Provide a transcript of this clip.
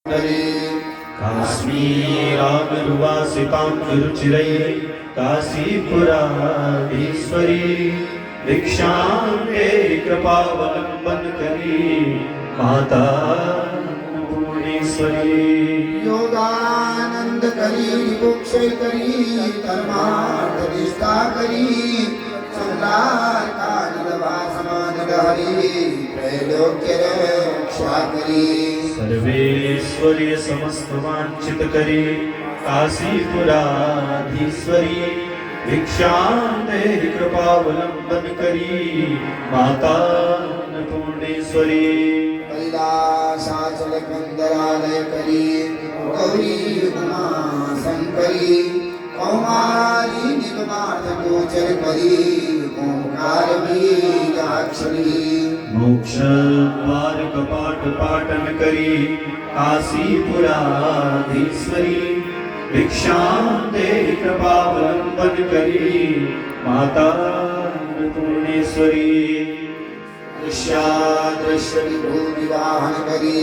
काश्मीरागरुवासिताम्बुरुचिरैः काशीपुराधीश्वरी भिक्षां ते कृपावलम्बन करी माता पूर्णेश्वरी। योगानंद करी विमुक्षय करी धर्मार्थ निष्ठा करी संसार कालिलवा समाज हरी त्रैलोक्य रक्षा करी। सर्वेश्वरी समस्त वांछित करी काशीपुराधीश्वरी भिक्षां देहि कृपावलंबन करी माता अन्नपूर्णेश्वरी। कैलासाचल कंदरालय करी गौरी उमा शंकरी कौमारी निगमार्थ गोचर करी ओंकार बीजाक्षरी। मोक्ष द्वार कपाट पाटन करी काशीपुराधीश्वरी भिक्षां देहि कृपावलंबन करी माता अन्नपूर्णेश्वरी। दृश्यादृश्य विभू विवाहन करी